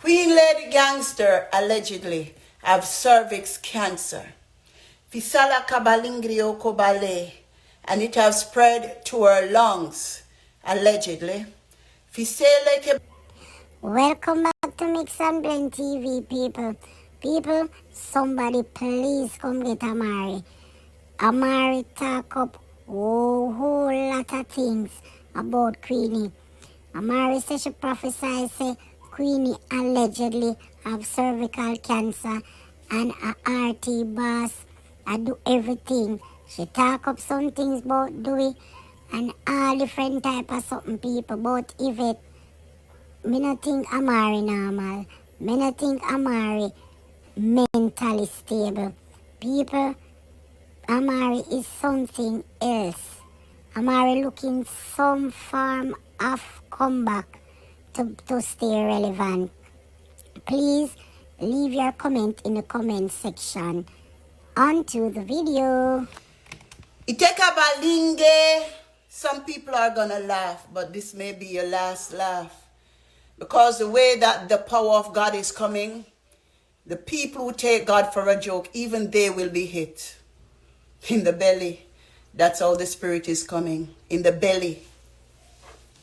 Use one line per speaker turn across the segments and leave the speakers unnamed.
Queen Lady Gangster allegedly have cervix cancer. Fisala kabalingrio kobale, and it has spread to her lungs, allegedly. Fisele ke.
Welcome back to Mix and Blend TV, people. People, somebody please come get Amarie. Amarie talk up a whole lot of things about Queenie. Amarie says she prophesied say Queenie allegedly have cervical cancer and a RT boss. I do everything. She talk up some things about Dewey and all different type of something people about Yvette. Me not think Amarie normal. Me not think Amarie mentally stable. People, Amarie is something else. Amarie looking some form of comeback to stay relevant. Please leave your comment in the comment section. On to the video.
Iteka balinge. Some people are gonna laugh, but this may be your last laugh. Because the way that the power of God is coming, the people who take God for a joke, even they will be hit in the belly. That's how the Spirit is coming, in the belly.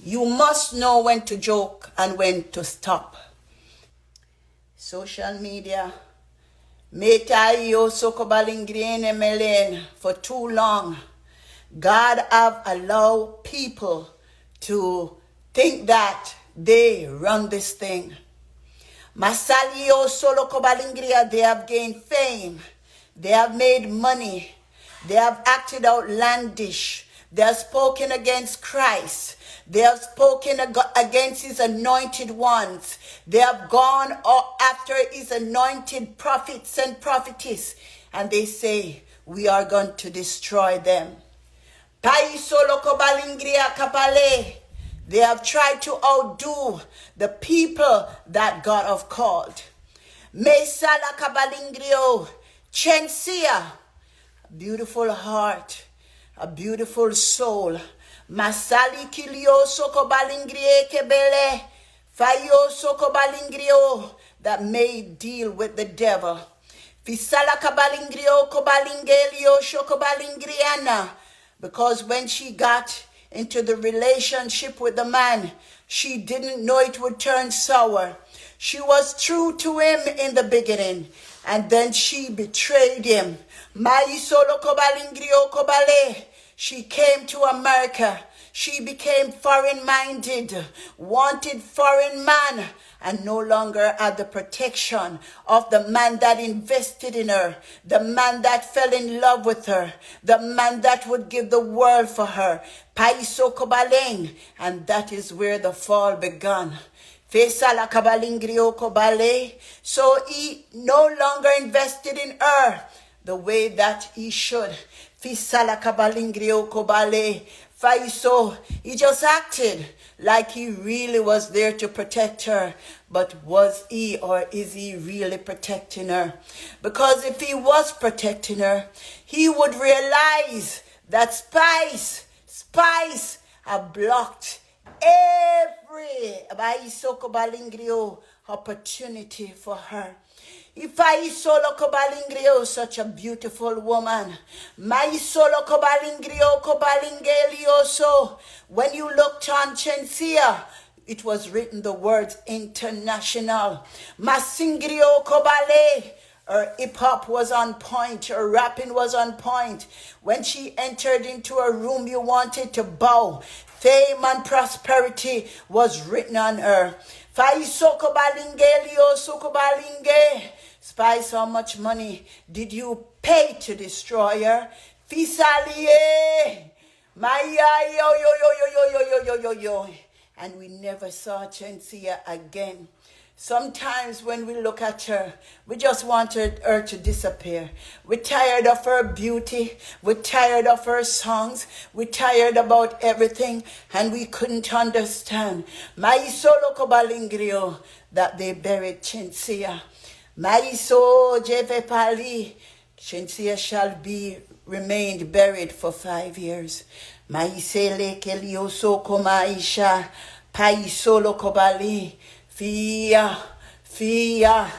You must know when to joke and when to stop. Social media. For too long, God have allowed people to think that they run this thing. Masalio solo kobalingria, they have gained fame. They have made money. They have acted outlandish. They have spoken against Christ. They have spoken against his anointed ones. They have gone after his anointed prophets and prophetess. And they say, we are going to destroy them. Pai solo kobalingria kapale. They have tried to outdo the people that God have called. Mesala kabalingrio, Chensia, a beautiful heart, a beautiful soul. Masali kilio sokobalingrie kebele, fayo sokobalingrio, that may deal with the devil. Fisala kabalingrio kobalingelio shokobalingriana, because when she got into the relationship with the man, she didn't know it would turn sour. She was true to him in the beginning, and then she betrayed him. She came to America. She became foreign-minded, wanted foreign man, and no longer had the protection of the man that invested in her, the man that fell in love with her, the man that would give the world for her. Paiso kobaleng, and that is where the fall began. Fesala kabalingrio kobale. So he no longer invested in her the way that he should. Fisala kabalingrio kobale. Faiso, he just acted like he really was there to protect her. But was he or is he really protecting her? Because if he was protecting her, he would realize that spies have blocked every opportunity for her. If I solo kobalingrio, such a beautiful woman, my solo kobalingrio kobalingelio, so when you looked on Chensia, it was written the words international. Masingrio kobale. Her hip-hop was on point. Her rapping was on point. When she entered into a room, you wanted to bow. Fame and prosperity was written on her. Spice, how much money did you pay to destroy her? Fisalie. Maya, yo. And we never saw Chensia again. Sometimes when we look at her, we just wanted her to disappear. We're tired of her beauty. We're tired of her songs. We're tired about everything. And we couldn't understand. Maisolo kobalingrio, that they buried Chensia. Maiso jeve pali. Chensia shall be remained buried for 5 years. Maisele kelioso komaisha. Paisolo kobali. Fia, Fia,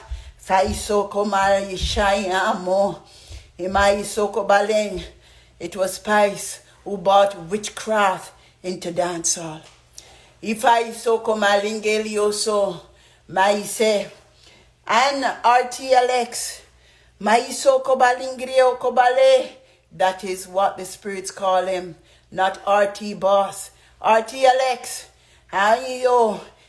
Faisoko Mari Shayamo, Imaisoko Baleng. It was Spice who brought witchcraft into dancehall. If I so come alingelioso, maise, and RTLX, maisoko balingrio kobale, that is what the spirits call him, not RT Boss. RTLX,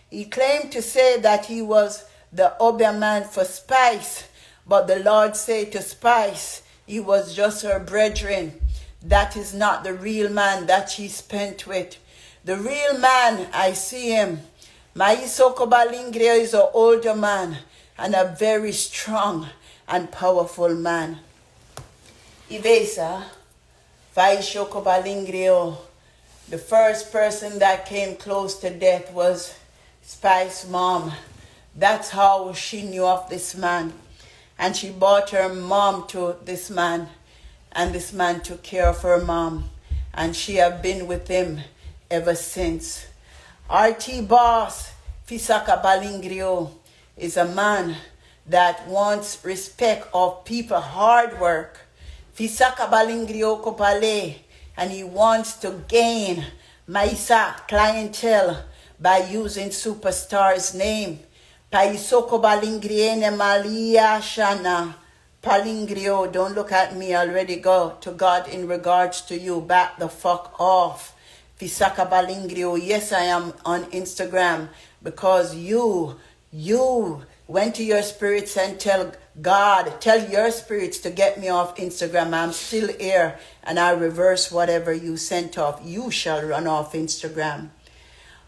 he claimed to say that he was the obeah man for Spice, but the Lord said to Spice, he was just her brethren. That is not the real man that she spent with. The real man, I see him. Maisoko Balingrio is an older man and a very strong and powerful man. Ivesa, Vaishoko Balingrio, the first person that came close to death was Spice's mom. That's how she knew of this man. And she brought her mom to this man. And this man took care of her mom. And she have been with him ever since. RT Boss, Fisaka Balingrio, is a man that wants respect of people hard work. Fisaka Balingrio Kopale, and he wants to gain Maisa clientele by using superstar's name. Paisoko Balingriene Malia Shana. Palingrio, don't look at me, already go to God in regards to you. Back the fuck off. Fisaka Balingrio, yes, I am on Instagram because you went to your spirits and tell God, tell your spirits to get me off Instagram. I'm still here and I reverse whatever you sent off. You shall run off Instagram.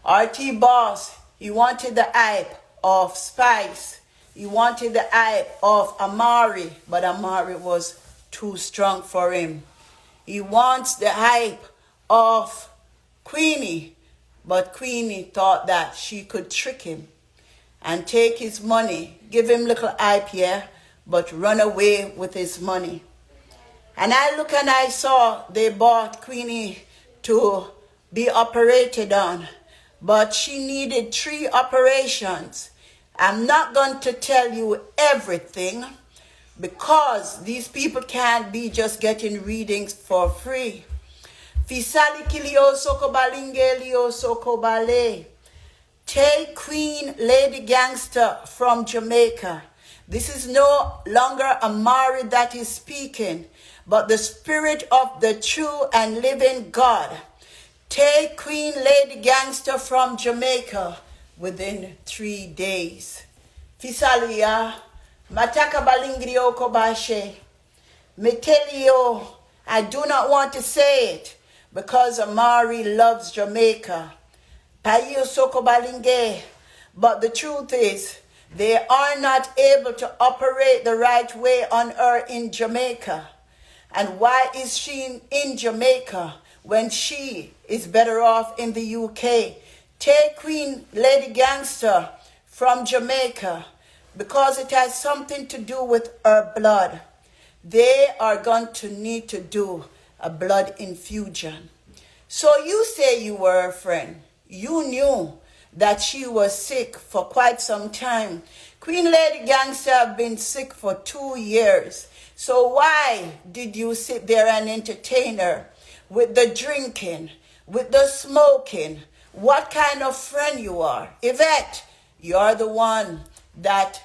RT Boss, he wanted the hype of Spice. He wanted the hype of Amarie, but Amarie was too strong for him. He wants the hype of Queenie, but Queenie thought that she could trick him and take his money, give him little hype here, but run away with his money. And I look and I saw they bought Queenie to be operated on, but she needed 3 operations. I'm not going to tell you everything because these people can't be just getting readings for free. Fisali kilio soko balingelio soko bale. Take Queen Lady Gangster from Jamaica. This is no longer Amarie that is speaking, but the spirit of the true and living God. Take Queen Lady Gangster from Jamaica within 3 days. Fisalia, mataka balingrio kobashe. Metelio, I do not want to say it because Amarie loves Jamaica. Paio soko balinge. But the truth is, they are not able to operate the right way on her in Jamaica. And why is she in Jamaica when she is better off in the UK? Take Queen Lady Gangster from Jamaica because it has something to do with her blood. They are going to need to do a blood infusion. So you say you were a friend. You knew that she was sick for quite some time. Queen Lady Gangster have been sick for 2 years. So why did you sit there and entertain her with the drinking, with the smoking? What kind of friend you are? Yvette, you're the one that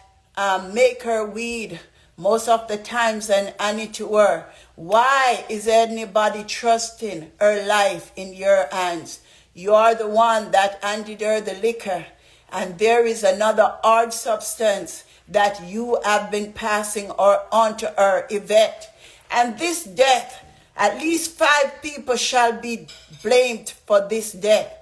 make her weed most of the times and Annie to her. Why is anybody trusting her life in your hands? You are the one that handed her the liquor. And there is another hard substance that you have been passing on to her, Yvette. And this death, at least 5 people shall be blamed for this death.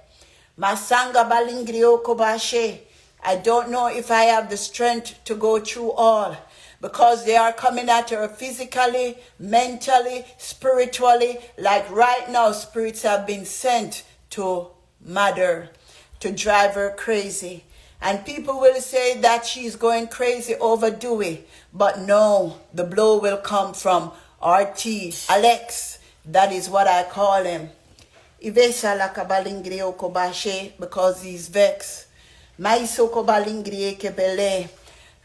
Masanga balingrio kobashe. I don't know if I have the strength to go through all because they are coming at her physically, mentally, spiritually. Like right now, spirits have been sent to murder, to drive her crazy. And people will say that she's going crazy over Dewey. But no, the blow will come from RT, Alex. That is what I call him. Ivesa la kabalingri okobashe because he's vexed. Maiso kobalingri kebele.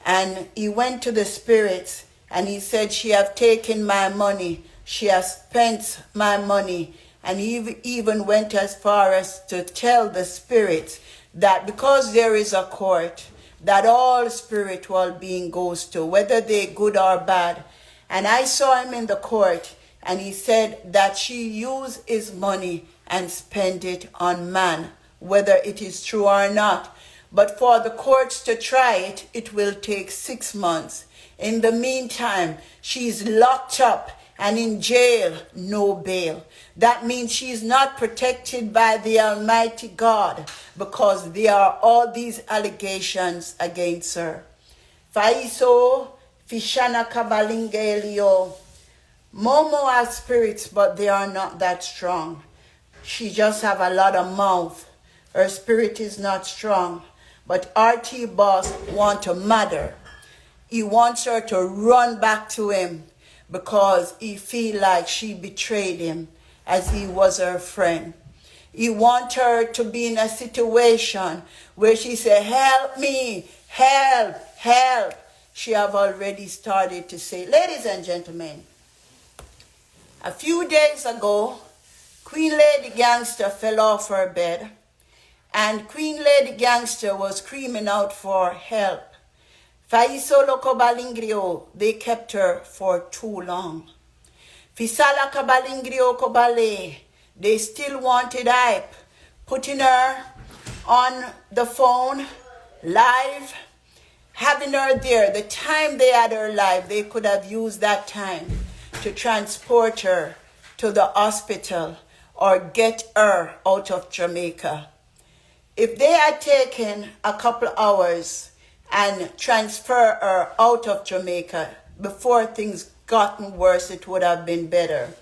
And he went to the spirits and he said, she have taken my money. She has spent my money. And he even went as far as to tell the spirits that because there is a court, that all spiritual being goes to, whether they good or bad. And I saw him in the court, and he said that she used his money and spent it on man, whether it is true or not. But for the courts to try it, it will take 6 months. In the meantime, she's locked up and in jail, no bail. That means she's not protected by the Almighty God because there are all these allegations against her. Faiso, Fishana Kabalingelio. Momo has spirits, but they are not that strong. She just have a lot of mouth. Her spirit is not strong. But RT Boss want to murder. He wants her to run back to him because he feel like she betrayed him as he was her friend. He wants her to be in a situation where she say, help me, help, help. She have already started to say, ladies and gentlemen, a few days ago, Queen Lady Gangster fell off her bed and Queen Lady Gangster was screaming out for help. Faisolo Kobalingrio, they kept her for too long. Fisala Kabalingrio Kobale, they still wanted hype, putting her on the phone, live, having her there. The time they had her live, they could have used that time to transport her to the hospital or get her out of Jamaica. If they had taken a couple hours and transfer her out of Jamaica before things gotten worse, it would have been better.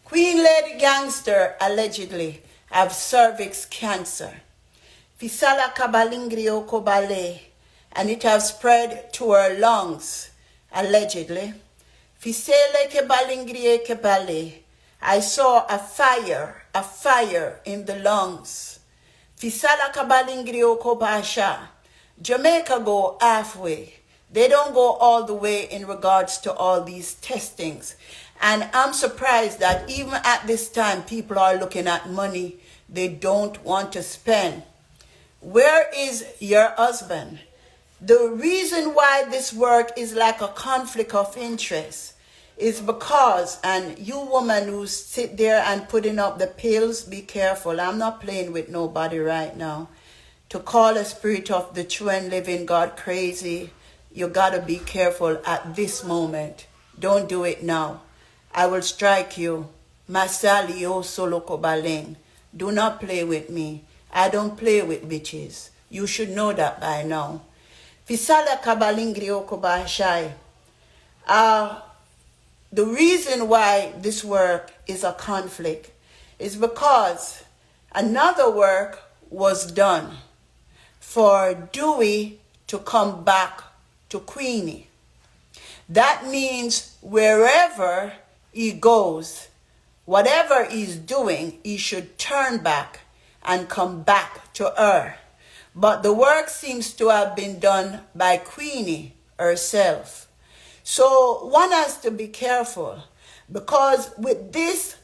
Queen Lady Gangster allegedly have cervix cancer. Fisala kabalingrio kobale, and it has spread to her lungs, allegedly. Fisele kebalingrie kebale, I saw a fire in the lungs. Fisala kabalingrio kobasha, Jamaica go halfway. They don't go all the way in regards to all these testings. And I'm surprised that even at this time, people are looking at money they don't want to spend. Where is your husband? The reason why this work is like a conflict of interest is because, and you women who sit there and putting up the pills, be careful. I'm not playing with nobody right now. To call a spirit of the true and living God crazy, you gotta be careful at this moment. Don't do it now. I will strike you. Masali o soloko baleng. Do not play with me. I don't play with bitches. You should know that by now. Fisala kabalingri okobashai. The reason why this work is a conflict is because another work was done for Dewey to come back to Queenie. That means wherever he goes, whatever he's doing, he should turn back and come back to her. But the work seems to have been done by Queenie herself. So one has to be careful, because with this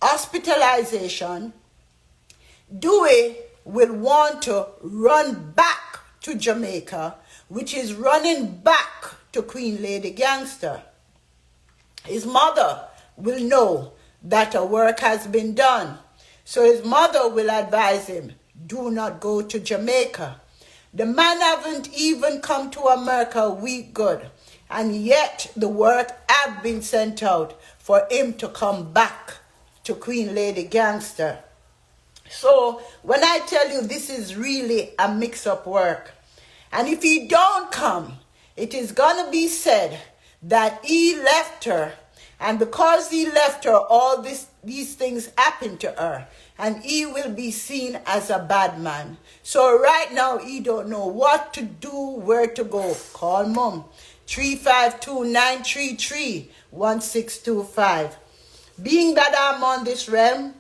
hospitalization, Dewey will want to run back to Jamaica, which is running back to Queen Lady Gangster. His mother will know that a work has been done. So his mother will advise him, do not go to Jamaica. The man haven't even come to America a week good, and yet the work have been sent out for him to come back to Queen Lady Gangster. So when I tell you this is really a mix-up work, and if he don't come, it is going to be said that he left her, and because he left her, all these things happened to her, and he will be seen as a bad man. So right now, he don't know what to do, where to go. Call Mom, 352-933-1625. Being that I'm on this realm,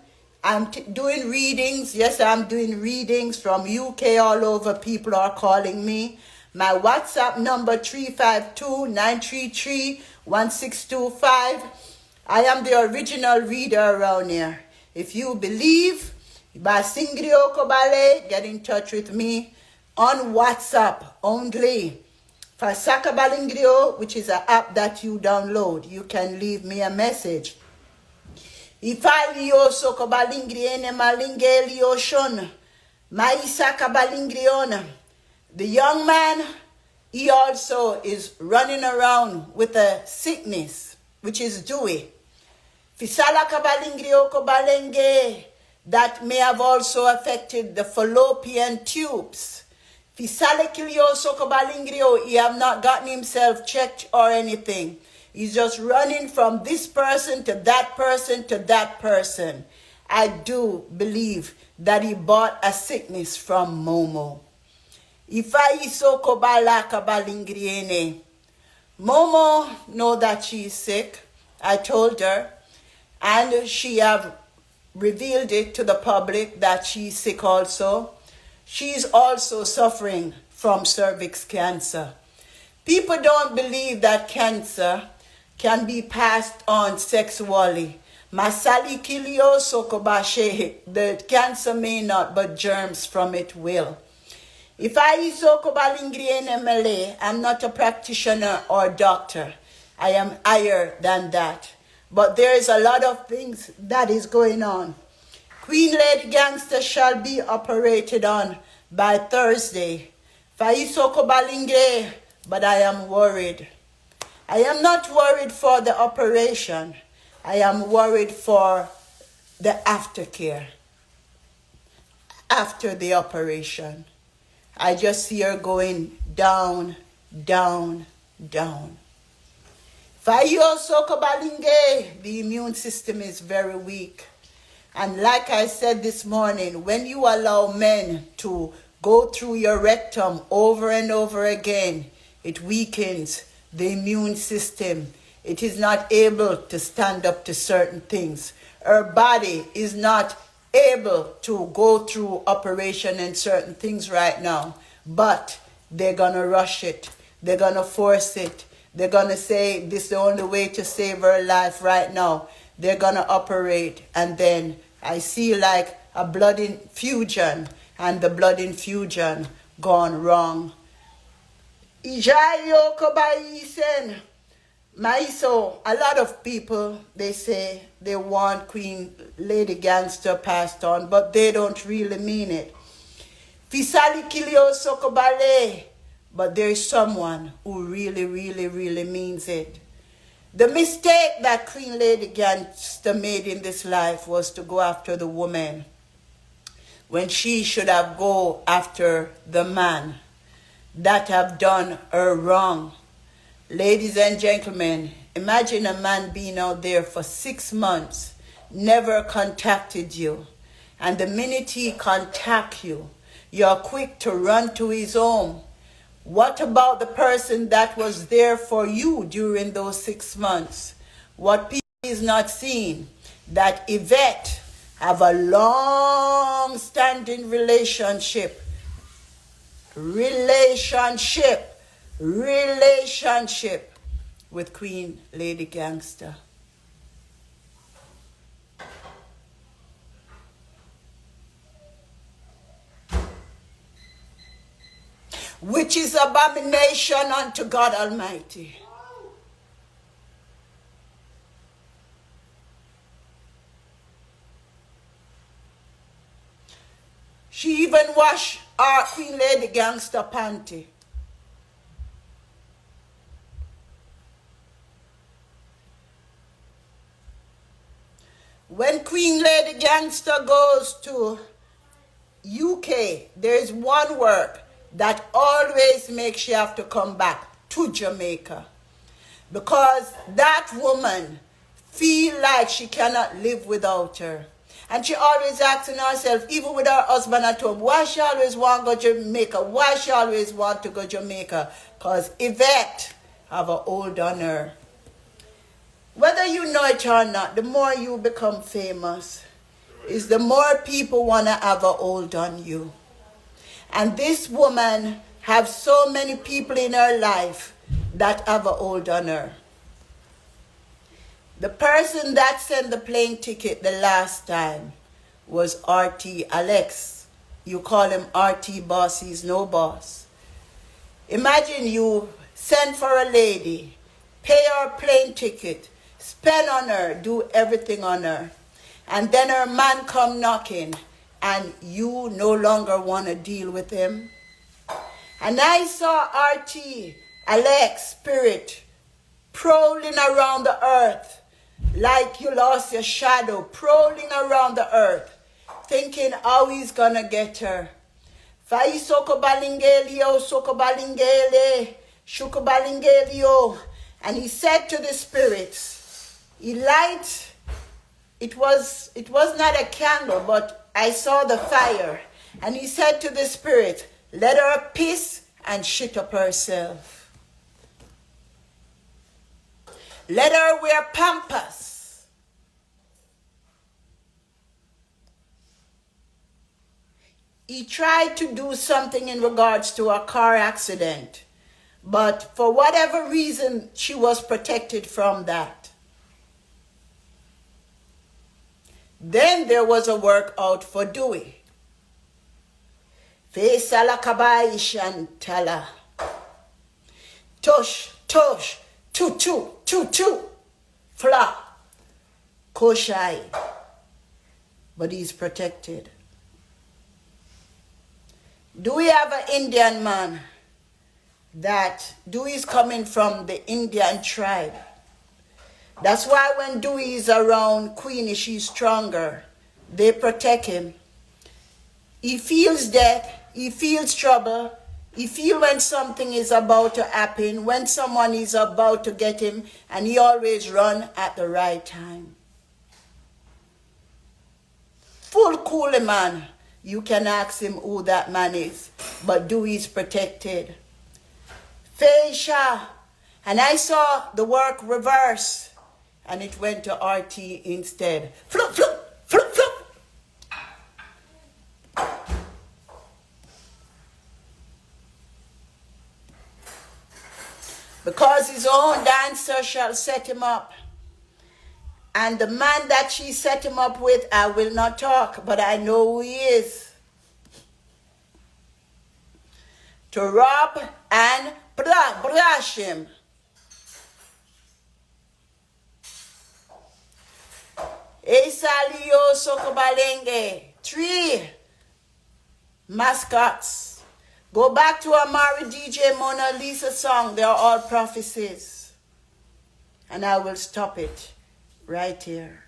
I'm doing readings. Yes, I'm doing readings from UK all over. People are calling me. My WhatsApp number 352-933-1625. I am the original reader around here. If you believe, Basingrio Kobale, get in touch with me on WhatsApp only. For Sakabalingrio, which is an app that you download, you can leave me a message. If I lioso kobalingriene malingelio shon, maisa kabalingriona. The young man, he also is running around with a sickness, which is dewy. Fisala kabalingrio kobalenge, that may have also affected the fallopian tubes. Fisale kilioso kobalingrio, he have not gotten himself checked or anything. He's just running from this person to that person to that person. I do believe that he bought a sickness from Momo. If I iso kobala kabalingriene, Momo know that she is sick. I told her, and she have revealed it to the public that she's sick also. She's also suffering from cervix cancer. People don't believe that cancer can be passed on sexually. Masali kilio sokobashe, the cancer may not, but germs from it will. If I isokobalingriene, I'm not a practitioner or doctor. I am higher than that. But there is a lot of things that is going on. Queen Lady Gangster shall be operated on by Thursday. Faisokobalingre, but I am worried. I am not worried for the operation. I am worried for the aftercare. After the operation, I just see her going down, down, down. The immune system is very weak. And like I said this morning, when you allow men to go through your rectum over and over again, it weakens the immune system. It is not able to stand up to certain things. Her body is not able to go through operation and certain things right now. But they're going to rush it. They're going to force it. They're going to say this is the only way to save her life right now. They're going to operate. And then I see like a blood infusion. And the blood infusion gone wrong. Ijayo kobaisen. Maiso, a lot of people, they say they want Queen Lady Gangster passed on, but they don't really mean it. Fisali kilio sokobale, but there's someone who really, really, really means it. The mistake that Queen Lady Gangster made in this life was to go after the woman when she should have go after the man that have done her wrong. Ladies and gentlemen, imagine a man being out there for 6 months, never contacted you. And the minute he contact you, you're quick to run to his home. What about the person that was there for you during those 6 months? What people is not seeing, that Yvette have a long-standing relationship with Queen Lady Gangster. Which is abomination unto God Almighty. She even washed our Queen Lady Gangster panty. When Queen Lady Gangster goes to UK, there's one work that always makes she have to come back to Jamaica. Because that woman feel like she cannot live without her. And she always asking herself, even with her husband at home, why she always want to go Jamaica? Why she always want to go Jamaica? Because Yvette have a hold on her. Whether you know it or not, the more you become famous, is the more people want to have a hold on you. And this woman have so many people in her life that have a hold on her. The person that sent the plane ticket the last time was RT Alex. You call him RT boss, he's no boss. Imagine you send for a lady, pay her plane ticket, spend on her, do everything on her, and then her man come knocking and you no longer want to deal with him. And I saw RT Alex spirit prowling around the earth like you lost your shadow, prowling around the earth, thinking how he's gonna get her. Fai soko balingelio, soko balingele, shuko balingelio. And he said to the spirits, he light, it was not a candle, but I saw the fire. And he said to the spirit, let her piss and shit up herself. Let her wear pampers. He tried to do something in regards to a car accident, but for whatever reason, she was protected from that. Then there was a workout for Dewey. Fesala kabai shantala. Tosh, tosh, two, fla, koshai. But he's protected. Do we have an Indian man that Dewey is coming from the Indian tribe? That's why when Dewey is around Queenie, she's stronger. They protect him. He feels death. He feels trouble. He feels when something is about to happen, when someone is about to get him, and he always run at the right time. Full cool man. You can ask him who that man is, but Dewey is protected. Feisha. And I saw the work reverse, and it went to RT instead. Flip, flip, flip, flip. Because his own dancer shall set him up. And the man that she set him up with, I will not talk, but I know who he is. To rob and brush him. Esalio Sokobalenge. 3 mascots. Go back to Amarie DJ Mona Lisa song. They are all prophecies. And I will stop it right here.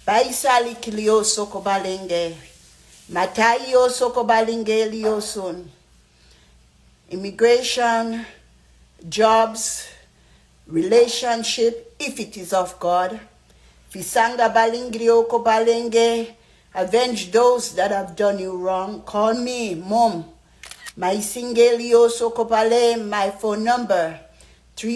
Baisali kilio soko balenge. Matayo soko balenge liosun. Immigration, jobs, relationship, if it is of God. Fisanga balingrio ko balenge. Avenge those that have done you wrong. Call me, Mom. My singelio soko bale, my phone number. 3